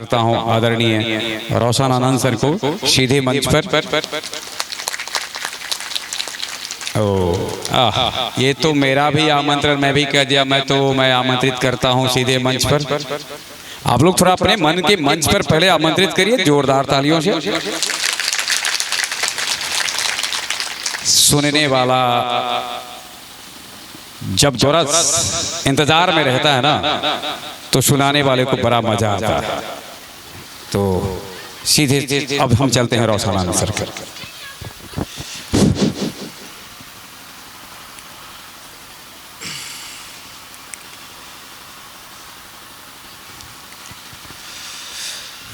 करता हूं आदरणीय रोशन आनंद सर को सीधे मंच पर। ये तो मेरा भी आमंत्रण मैं भी कह दिया, मैं आमंत्रित करता हूं सीधे मंच पर। आप लोग थोड़ा अपने मन के मंच पर पहले आमंत्रित करिए जोरदार तालियों से। सुनने वाला जब जोरस इंतजार में रहता है ना तो सुनाने वाले को बड़ा मजा आता है। तो सीधे अब हम चलते हैं रोशन आनंद सर के।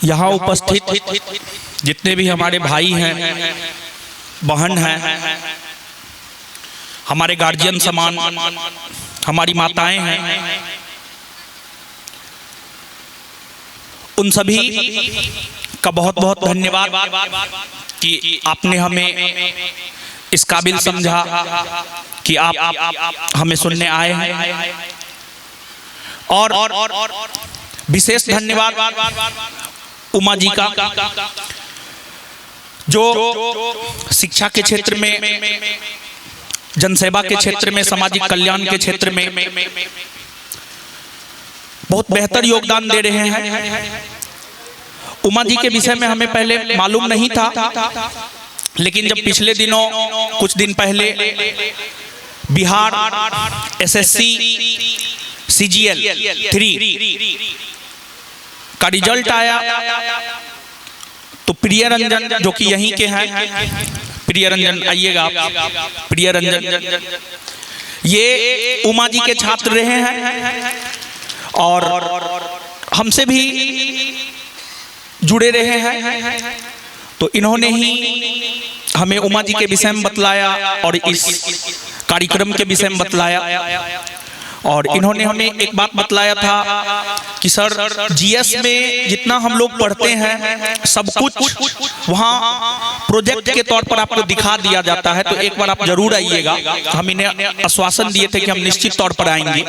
यहाँ उपस्थित जितने भी हमारे भाई हैं, बहन हैं, हमारे गार्जियन समान हमारी माताएं हैं, उन सभी का बहुत बहुत धन्यवाद कि आपने हमें इस काबिल समझा कि आप हमें सुनने आए हैं। और विशेष धन्यवाद उमा जी का, जो शिक्षा के क्षेत्र में, जनसेवा के क्षेत्र में, सामाजिक कल्याण के क्षेत्र में बहुत बेहतर योगदान दे रहे हैं। उमा जी के विषय में हमें पहले मालूम नहीं था, लेकिन जब पिछले दिनों कुछ दिन पहले बिहार एसएससी CGL 3 का रिजल्ट आया तो प्रिय रंजन, जो कि यहीं के हैं, प्रिय रंजन आइएगा आप, प्रिय रंजन ये उमा जी के छात्र रहे हैं और हमसे भी जुड़े रहे हैं। तो इन्होंने ही हमें उमा जी के विषय में बतलाया और इस कार्यक्रम के विषय में बतलाया। और इन्होंने हमें एक बात बतलाया था कि सर GS में जितना हम लोग पढ़ते हैं सब कुछ वहाँ प्रोजेक्ट के तौर पर आपको दिखा दिया जाता है, तो एक बार आप जरूर आइएगा। हम इन्हें आश्वासन दिए थे कि हम निश्चित तौर पर आएंगे।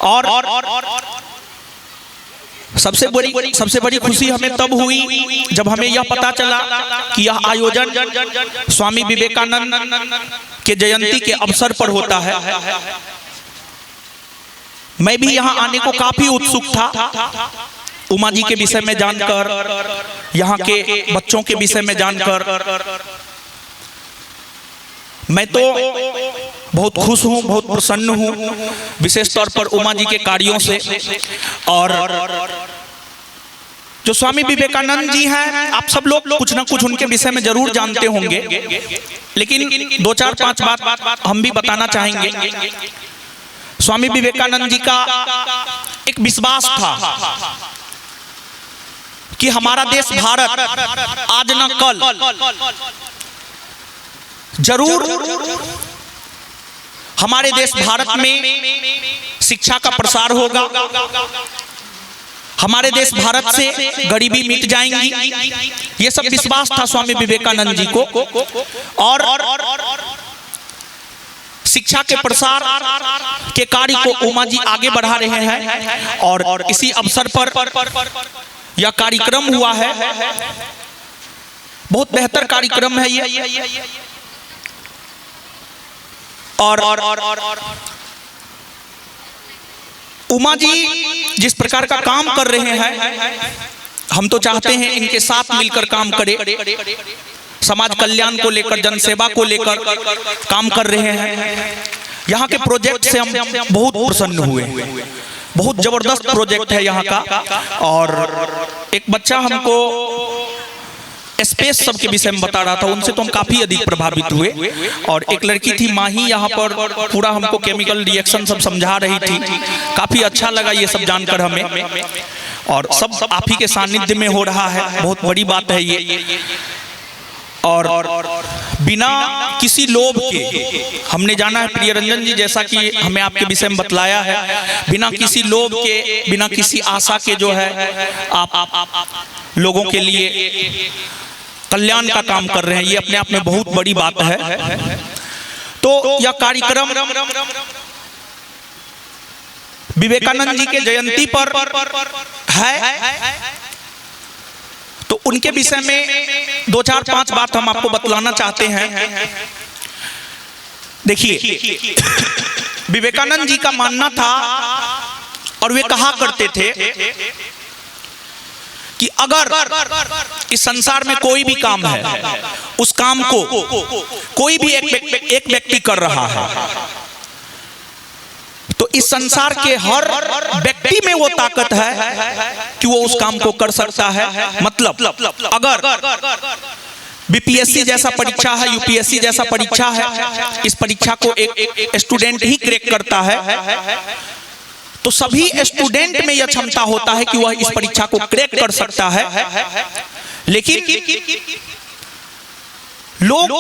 और सबसे बड़ी खुशी हमें तब हुई जब हमें यह पता चला कि यह आयोजन स्वामी विवेकानंद के जयंती के अवसर पर होता है। मैं भी यहाँ आने को काफी उत्सुक था, उमा जी के विषय में जानकर, यहाँ के बच्चों के विषय में जानकर। मैं तो बहुत खुश हूँ, बहुत प्रसन्न हूँ, विशेष तौर पर उमा जी के कार्यों से। और जो स्वामी विवेकानंद जी हैं, आप सब लोग कुछ ना कुछ उनके विषय में जरूर जानते होंगे, लेकिन 2-4-5 बात हम भी बताना चाहेंगे। स्वामी विवेकानंद जी का एक विश्वास था कि हमारा देश भारत आज न कल जरूर हमारे देश भारत में शिक्षा का प्रसार होगा, हमारे देश भारत से गरीबी मिट जाएंगी। ये सब विश्वास था स्वामी विवेकानंद जी को। और शिक्षा के प्रसार के कार्य को उमा जी आगे बढ़ा रहे हैं और इसी अवसर पर यह कार्यक्रम हुआ है। बहुत बेहतर कार्यक्रम है ये। और उमा जी जिस प्रकार का काम कर रहे हैं, हम तो चाहते हैं इनके साथ मिलकर काम करें। समाज कल्याण को लेकर, जनसेवा को लेकर काम कर रहे हैं। यहाँ के प्रोजेक्ट से हम बहुत प्रसन्न हुए, बहुत जबरदस्त प्रोजेक्ट है यहाँ का। और एक बच्चा हमको स्पेस सब के विषय में बता रहा था, उनसे तो हम काफी अधिक प्रभावित हुए। और एक लड़की थी माही, यहाँ पर पूरा हमको केमिकल रिएक्शन सब समझा रही थी। काफी अच्छा लगा ये सब जानकर हमें, और सब आप ही के सानिध्य में हो रहा है, बहुत बड़ी बात है ये। और बिना किसी लोभ के, हमने जाना है प्रिय रंजन जी, जैसा कि हमें आपके विषय में बतलाया है, बिना किसी लोभ के, बिना किसी आशा के जो है आप लोगों के लिए कल्याण का काम कर रहे हैं। ये अपने आप में बहुत बड़ी बात है। तो यह कार्यक्रम विवेकानंद जी के जयंती पर है, तो उनके विषय में 2-4-5 बात हम आपको बतलाना चाहते हैं। देखिए, विवेकानंद जी का मानना था और वे कहा करते थे कि अगर इस संसार में कोई भी काम है, उस काम को कोई भी एक व्यक्ति कर रहा है, तो इस संसार के हर व्यक्ति में वो ताकत है कि वो उस काम को कर सकता है। मतलब अगर बीपीएससी जैसा परीक्षा है, यूपीएससी जैसा परीक्षा है, इस परीक्षा को एक स्टूडेंट ही क्रैक करता है, तो सभी स्टूडेंट में यह क्षमता होता है कि वह इस परीक्षा को क्रैक कर सकता है। लेकिन लोग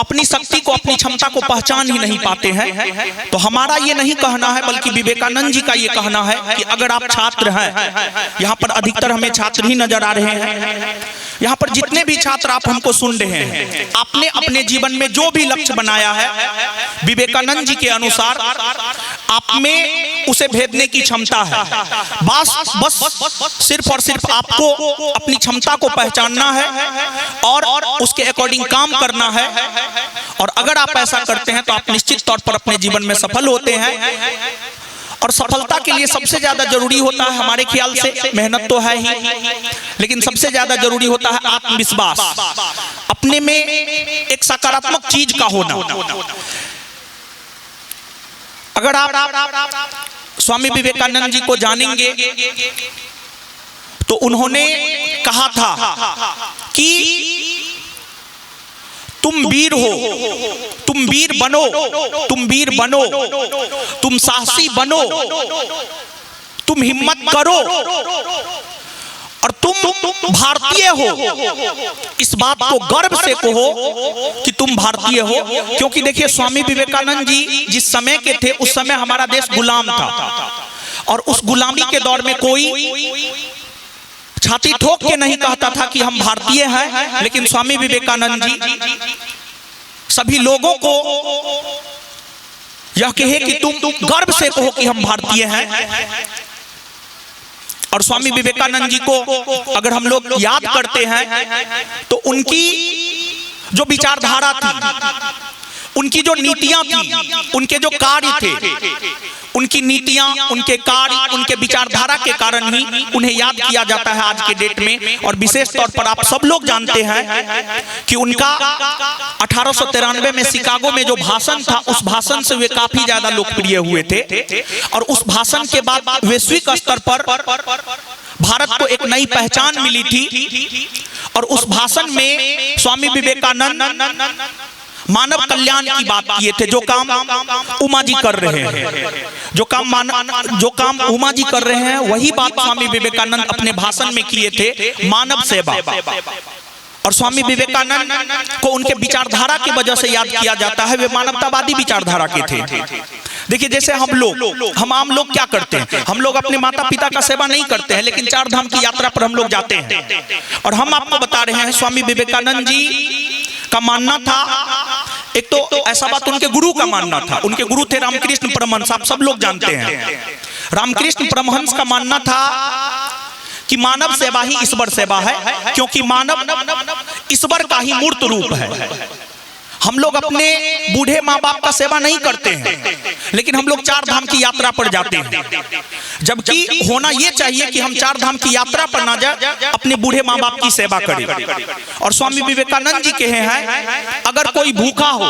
अपनी शक्ति को, अपनी क्षमता को पहचान ही नहीं पाते हैं। तो हमारा ये नहीं कहना है, बल्कि विवेकानंद जी का ये कहना है कि अगर आप छात्र हैं, यहाँ पर अधिकतर हमें छात्र ही नजर आ रहे हैं, यहाँ पर जितने भी छात्र आप हमको सुन रहे हैं, आपने अपने जीवन में जो भी लक्ष्य बनाया है, विवेकानंद जी के अनुसार आप में उसे भेदने की क्षमता है। बस सिर्फ और सिर्फ आपको अपनी क्षमता को पहचानना है और उसके अकॉर्डिंग काम करना है। और अगर आप ऐसा करते हैं तो आप निश्चित तौर पर अपने जीवन में सफल होते हैं। और सफलता के लिए सबसे ज्यादा जरूरी होता है, हमारे ख्याल से मेहनत तो है ही, लेकिन सबसे ज्यादा जरूरी होता है आत्मविश्वास, अपने में एक सकारात्मक चीज का होना। अगर आप स्वामी विवेकानंद जी को जानेंगे तो उन्होंने कहा था कि तुम वीर हो, तुम वीर बनो, तुम वीर बनो, तुम साहसी बनो, तुम हिम्मत करो और तुम भारतीय हो। इस बात को गर्व से कहो कि तुम भारतीय हो, क्योंकि देखिए स्वामी विवेकानंद जी जिस समय के थे, उस समय हमारा देश गुलाम था और उस गुलामी के दौर में कोई छाती ठोक के नहीं कहता था कि हम भारतीय हैं, लेकिन स्वामी विवेकानंद जी सभी लोगों को यह कहे कि तुम गर्व से कहो कि हम भारतीय हैं। और स्वामी विवेकानंद जी को अगर हम लोग याद करते हैं तो उनकी जो विचारधारा थी, उनकी जो नीतियां थी, उनके जो कार्य थे, उनकी नीतियां, उनके कार्य, उनके विचारधारा के कारण ही उन्हें याद किया जाता है आज के डेट में। और विशेष तौर पर आप सब लोग जानते हैं कि उनका 1893 में शिकागो में जो भाषण था, उस भाषण से वे काफी ज्यादा लोकप्रिय हुए थे। और उस भाषण के बाद वैश्विक स्तर पर भारत को एक नई पहचान मिली थी। और उस भाषण में स्वामी विवेकानंद मानव कल्याण की बात किए थे। जो काम उमा जी कर रहे हैं, जो काम उमा जी कर रहे हैं, वही बात स्वामी विवेकानंद अपने भाषण में किए थे, मानव सेवा। और स्वामी विवेकानंद को उनके विचारधारा की वजह से याद किया जाता है, वे मानवतावादी विचारधारा के थे। देखिए जैसे हम आम लोग क्या करते हैं, हम लोग अपने माता पिता का सेवा नहीं करते हैं, लेकिन 4 धाम की यात्रा पर हम लोग जाते हैं। और हम आपको बता रहे हैं स्वामी विवेकानंद जी का मानना था, एक तो ऐसा बात उनके गुरु का मानना था, उनके गुरु थे रामकृष्ण परमहंस, आप सब लोग जानते हैं। रामकृष्ण परमहंस का मानना था कि मानव सेवा ही ईश्वर सेवा है, क्योंकि मानव ईश्वर का ही मूर्त रूप है। हम लोग अपने बूढ़े माँ बाप का सेवा नहीं करते हैं, लेकिन हम लोग 4 धाम की यात्रा पर जाते हैं। जबकि होना यह चाहिए कि हम 4 धाम की यात्रा पर ना जाए, अपने बूढ़े माँ बाप की सेवा करें। और स्वामी विवेकानंद जी कहे हैं, अगर कोई भूखा हो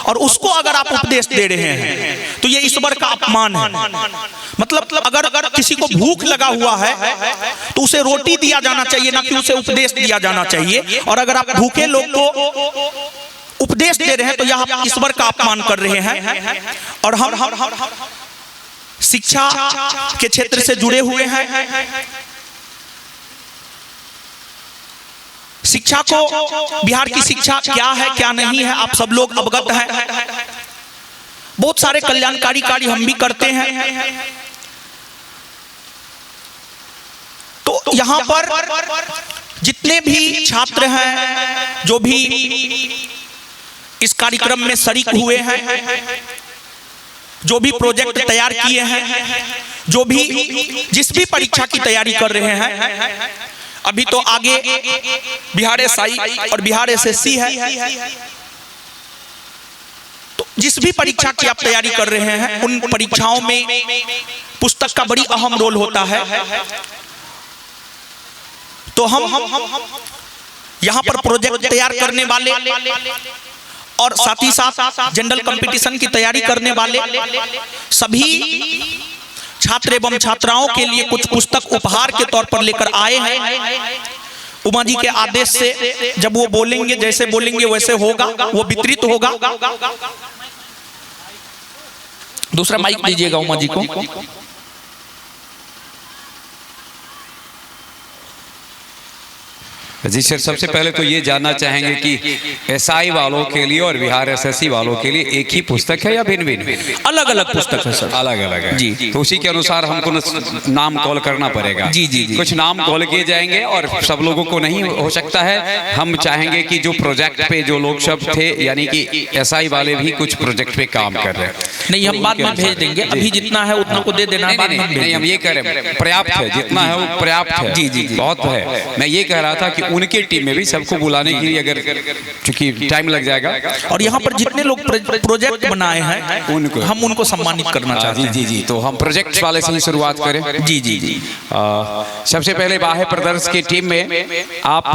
और उसको अगर आप उपदेश दे रहे हैं तो ये ईश्वर का अपमान है। मतलब अगर किसी को भूख लगा हुआ है तो उसे रोटी दिया जाना चाहिए, ना कि उसे उपदेश दिया जाना चाहिए। और अगर आप भूखे लोग को उपदेश दे रहे हैं तो यह आप ईश्वर का अपमान कर रहे हैं। और हम शिक्षा के क्षेत्र से जुड़े हुए हैं। शिक्षा को, बिहार की शिक्षा क्या है क्या नहीं है, आप सब लोग अवगत हैं। बहुत सारे कल्याणकारी कार्य हम भी करते हैं। तो यहां पर जितने भी छात्र हैं, जो भी इस कार्यक्रम में शरीक हुए हैं, जो भी प्रोजेक्ट तैयार किए हैं, जो भी जिस भी परीक्षा की तैयारी कर रहे हैं, अभी तो आगे बिहार एसआई और बिहार एसएससी है, तो जिस भी परीक्षा की आप तैयारी कर रहे हैं उन परीक्षाओं में पुस्तक का बड़ी अहम रोल होता है। तो हम यहाँ पर प्रोजेक्ट तैयार करने वाले और साथ ही साथ जनरल कंपटीशन की तैयारी करने वाले सभी छात्र एवं छात्राओं के लिए कुछ पुस्तक उपहार के तौर पर लेकर आए हैं। उमा जी के आदेश से जब वो बोलेंगे, जैसे बोलेंगे वैसे होगा, वो वितरित होगा। दूसरा माइक दीजिएगा उमा जी को। जी सर, सबसे पहले तो ये जानना चाहेंगे कि एसआई वालों के लिए और बिहार एसएससी वालों के लिए एक ही पुस्तक है या भिन्न भिन्न? अलग अलग पुस्तक है सर। अलग अलग है जी। तो उसी के अनुसार हमको नाम कॉल करना पड़ेगा। जी जी जी। कुछ नाम कॉल किए जाएंगे और सब लोगों को नहीं हो सकता है। हम चाहेंगे कि जो प्रोजेक्ट पे जो लोग सब थे, यानी कि एसआई वाले भी कुछ प्रोजेक्ट पे काम कर रहे हैं। नहीं, हम बाद में भेज देंगे, अभी जितना है उतना को दे देना। नहीं, हम ये कह रहे हैं पर्याप्त है, जितना है वो पर्याप्त है। जी जी, बहुत है। मैं ये कह रहा था कि उनकी टीम में भी सबको बुलाने के लिए, अगर चूंकि टाइम लग जाएगा, और यहाँ पर जितने लोग प्रोजेक्ट बनाए हैं उनको हम उनको सम्मानित करना चाहते हैं। जी जी। तो हम प्रोजेक्ट वाले से ही शुरुआत करें। जी जी जी। सबसे पहले बाह्य प्रदर्श की टीम में आप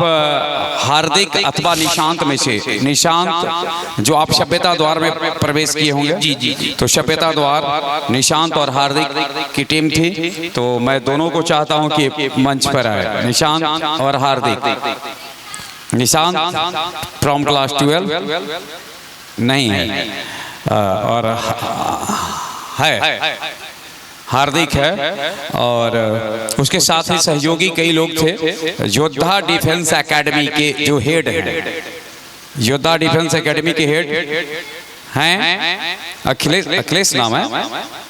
हार्दिक अथवा निशांत में से, निशांत जो आप सभ्यता द्वार में प्रवेश किए होंगे। जी जी जी। तो सभ्यता द्वार निशांत और हार्दिक की टीम थी। तो मैं दोनों को चाहता हूं कि मंच पर आए, निशांत और हार्दिक। निशांत फ्रॉम क्लास 12 नहीं है, और है हार्दिक है, और उसके साथ ही सहयोगी कई लोग थे। योद्धा डिफेंस एकेडमी के जो हेड हैं, योद्धा डिफेंस एकेडमी के हेड हैं अखिलेश नाम है,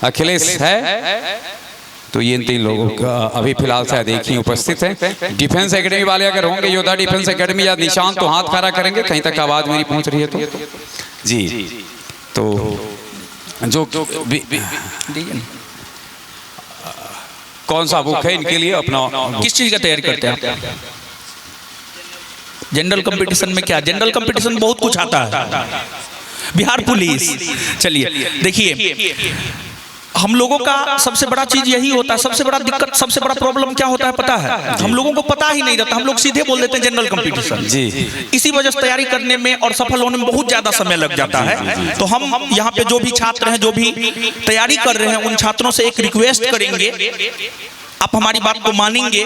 अखिलेश है। तो ये इन 3 लोगों का अभी फिलहाल शायद एक ही उपस्थित हैं। डिफेंस एकेडमी वाले अगर होंगे, योद्धा डिफेंस एकेडमी या निशांत, तो हाथ खड़ा करेंगे। कहीं तक आवाज मेरी पहुंच रही है तो जी। तो जो कौन सा बुक है इनके लिए? अपना किस चीज का तैयारी करते हैं आप? जनरल कंपटीशन में क्या? जनरल कंपटीशन बहुत कुछ आता है। बिहार पुलिस, चलिए देखिए, हम लोगों का सबसे बड़ा चीज यही होता है, सबसे बड़ा दिक्कत, सबसे बड़ा प्रॉब्लम क्या होता है पता है? हम लोगों को पता ही नहीं रहता, हम लोग सीधे बोल देते हैं जनरल कंपटीशन। जी। इसी वजह से तैयारी करने में और सफल होने में बहुत ज्यादा समय लग जाता है। तो हम यहाँ पे जो भी छात्र हैं, जो भी तैयारी कर रहे हैं, उन छात्रों से एक रिक्वेस्ट करेंगे, आप हमारी बात को मानेंगे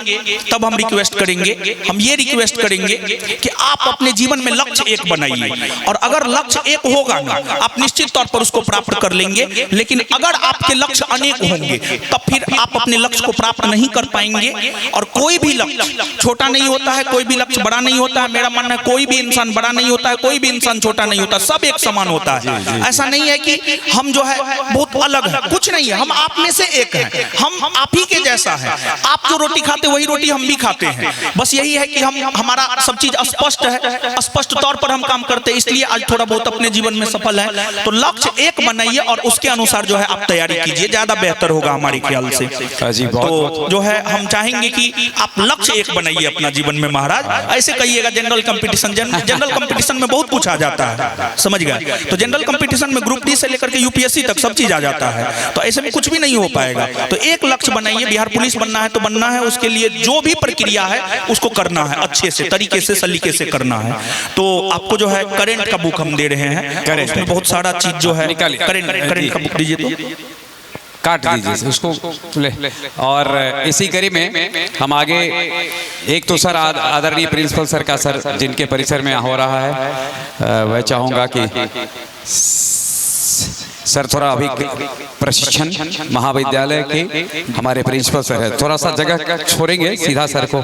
तब हम रिक्वेस्ट करेंगे। हम ये रिक्वेस्ट करेंगे कि आप अपने जीवन में लक्ष्य एक बनाइए, और अगर लक्ष्य एक होगा ना, आप निश्चित तौर पर उसको प्राप्त कर लेंगे। लेकिन अगर आपके लक्ष्य अनेक होंगे तब फिर आप अपने लक्ष्य को प्राप्त नहीं कर पाएंगे। और कोई भी लक्ष्य छोटा नहीं होता है, कोई भी लक्ष्य बड़ा नहीं होता है। मेरा मानना है कोई भी इंसान बड़ा नहीं होता है, कोई भी इंसान छोटा नहीं होता, सब एक समान होता है। ऐसा नहीं है कि हम जो है बहुत अलग है, कुछ नहीं है, हम आप में से एक है, हम आप ही के जैसा है। आप जो रोटी खाते वही रोटी हम भी खाते हैं। बस यही है कि हमारा सब चीज स्पष्ट है, स्पष्ट तौर पर हम काम करते हैं, इसलिए आज थोड़ा बहुत अपने जीवन में सफल है। तो लक्ष्य एक बनाइए और उसके अनुसार जो है आप तैयारी कीजिए, ज्यादा बेहतर होगा हमारे ख्याल से। तो जो है हम चाहेंगे कि आप लक्ष्य एक बनाइए अपना जीवन में महाराज। ऐसे कहिएगा जनरल कंपटीशन, जनरल कंपटीशन में बहुत कुछ आ जाता है, समझ गए? तो जनरल कंपटीशन में ग्रुप डी से लेकर के यूपीएससी तक सब चीज आ जाता है। तो ऐसे में कुछ भी नहीं हो पाएगा। तो एक लक्ष्य बनाइए, बिहार पुलिस बनना है तो बनना है, उसके लिए जो भी प्रक्रिया है उसको करना है, अच्छे से तरीके से सलीके से करना है। तो आपको जो है करंट का बुक हम दे रहे हैं, उसमें बहुत सारा चीज जो है, करंट का बुक दीजिए, तो काट दीजिए उसको ले। और इसी कड़ी में हम आगे, एक तो सर आदरणीय प्रिंसिपल सर का, सर जिनके परिसर में हो रहा है, वह चाहूँगा कि सर थोड़ा अभी प्रशिक्षण महाविद्यालय के हमारे प्रिंसिपल सर है, थोड़ा सा जगह छोड़ेंगे, सीधा सर को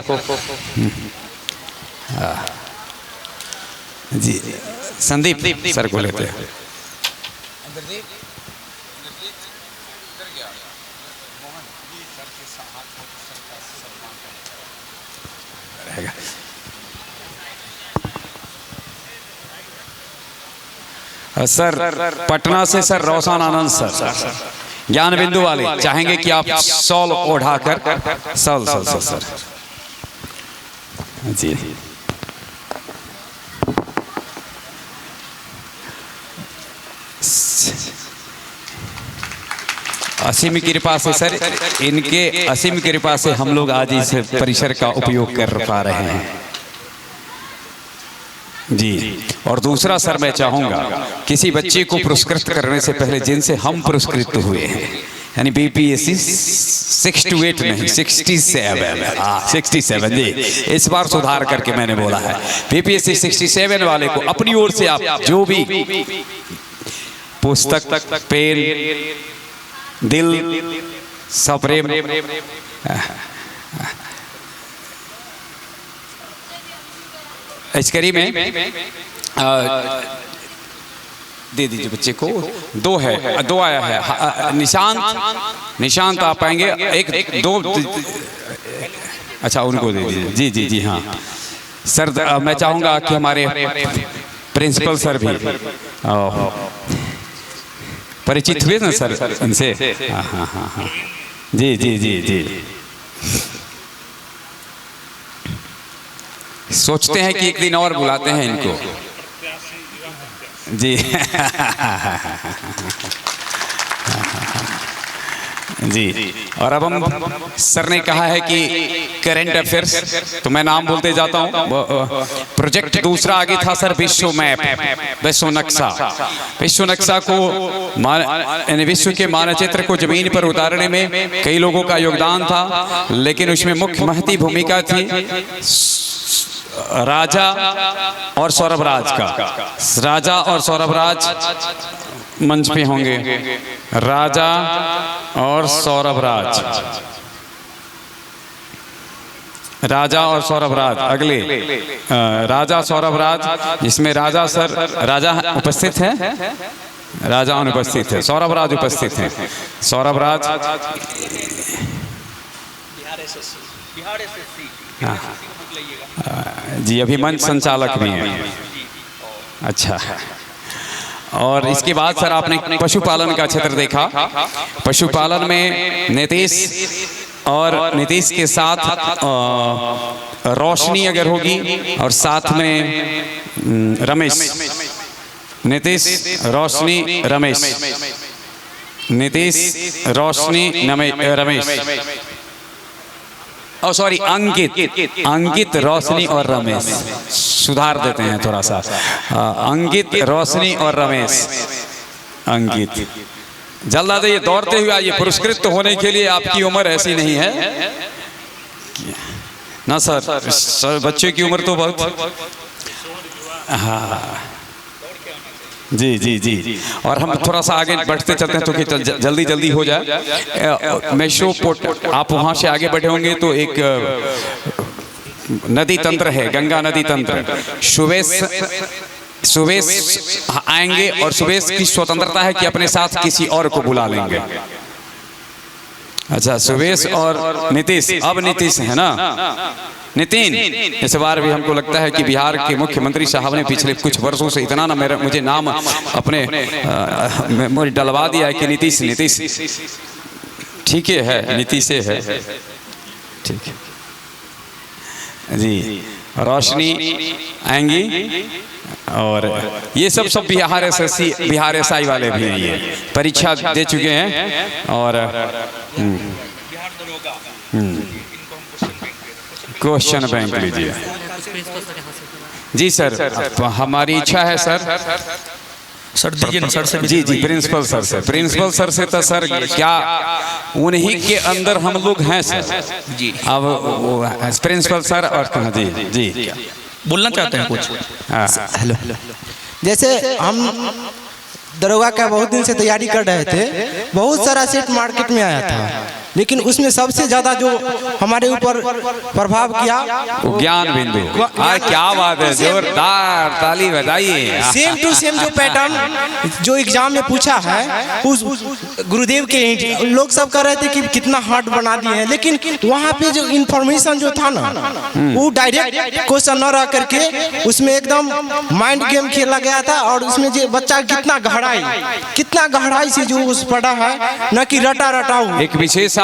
जी संदीप सर को लेते हैं। सर पटना से सर रोशन आनंद सर ज्ञान बिंदु वाले चाहेंगे कि आप सॉल ओढ़ाकर सॉल सर जी। असीम कृपा से सर, इनके असीम कृपा से हम लोग आज इस परिसर का उपयोग कर पा रहे हैं जी। और दूसरा सर मैं चाहूँगा किसी बच्चे को पुरस्कृत करने से पहले जिनसे हम पुरस्कृत हुए हैं, यानी बीपीएससी 6 to 8 नहीं 67 जी, इस बार सुधार करके मैंने बोला है बीपीएससी 67 वाले को अपनी ओर से आप जो भी पुस्तक, पेन, दिल, सप्रेम इस करी में दे दीजिए बच्चे को। दो है, दो आया है। निशांत आप पाएंगे एक दो, अच्छा उनको दे दीजिए जी। जी हाँ सर, मैं चाहूँगा कि हमारे प्रिंसिपल सर भी परिचित हुए ना सर इनसे। हाँ जी। सोचते हैं कि एक दिन और बुलाते हैं इनको जी। जी और अब हम सर ने कहा है कि करंट अफेयर्स, तो मैं नाम बोलते जाता हूँ। प्रोजेक्ट दूसरा आगे था सर विश्व मैप, विश्व नक्शा। विश्व नक्शा को विश्व के मानचित्र को जमीन पर उतारने में कई लोगों का योगदान था, लेकिन उसमें मुख्य महती भूमिका थी राजा और सौरभ राज का। राजा और सौरभ राज मंच पे होंगे। राजा और सौरभ राज, राजा और सौरभ राज अगले। राजा सौरभ राज, जिसमें राजा सर, राजा उपस्थित है, राजा अनुपस्थित है, सौरभ राज उपस्थित हैं। सौरभ राज जी अभी मंच संचालक भी हैं। अच्छा, और इसके बाद सर आपने पशुपालन का क्षेत्र देखा। पशुपालन में नीतीश, और नीतीश के साथ रोशनी अगर होगी, और साथ में रमेश। नीतीश, रोशनी, रमेश। नीतीश, रोशनी, रमेश। और सॉरी अंकित, रोशनी और रमेश। सुधार देते हैं थोड़ा सा। अंकित, रोशनी और रमेश। अंकित जल्द आ जाइए, दौड़ते हुए आइए। पुरस्कृत होने के लिए आपकी उम्र ऐसी नहीं है ना सर, बच्चे की उम्र तो बहुत। हाँ जी। और हम थोड़ा सा आगे बढ़ते चलते हैं तो कि जल्दी हो जाए। मेशोपोट, आप वहाँ से आगे बढ़े होंगे तो एक नदी तंत्र है, गंगा नदी तंत्र। सुवेश आएंगे, और सुवेश की स्वतंत्रता है कि अपने साथ किसी और को बुला लेंगे। अच्छा, सुवेश और नीतीश। अब नीतीश है ना, नितिन। इस बार भी हमको लगता है कि बिहार के मुख्यमंत्री साहब ने पिछले कुछ वर्षों से इतना ना मुझे नाम अपने मुझे डलवा दिया है कि नीतीश ठीक है, नीतीश है, ठीक है जी। रोशनी आएंगी, और ये सब बिहार एसएससी, बिहार एसआई वाले भी हैं, ये परीक्षा दे चुके हैं। और क्वेश्चन बैंक लीजिए जी सर। हमारी इच्छा है सर दीजिए ना सर से। जी प्रिंसिपल सर से। प्रिंसिपल सर से तो सर क्या उन्हीं के अंदर हम लोग हैं सर जी। अब प्रिंसिपल सर और जी बोलना चाहते हैं कुछ? हेलो, जैसे हम दरोगा का बहुत दिन से तैयारी कर रहे थे, बहुत सारा सेट मार्केट में आया था, लेकिन उसमें सबसे ज़्यादा जो हमारे ऊपर प्रभाव किया वो ज्ञान बिंदु। क्या बात है, जोरदार ताली बजाइए। सेम टू सेम जो पैटर्न जो एग्जाम में पूछा है उस गुरुदेव के ही लोग सब कह रहे थे कि कितना हार्ड बना दिए हैं, लेकिन वहाँ पे जो इंफॉर्मेशन जो था ना वो डायरेक्ट क्वेश्चन न रह करके उसमें एकदम माइंड गेम खेला गया था। और उसमें जो बच्चा कितना गहराई से जो उस पढ़ा है, न कि रटा रटा। एक विशेष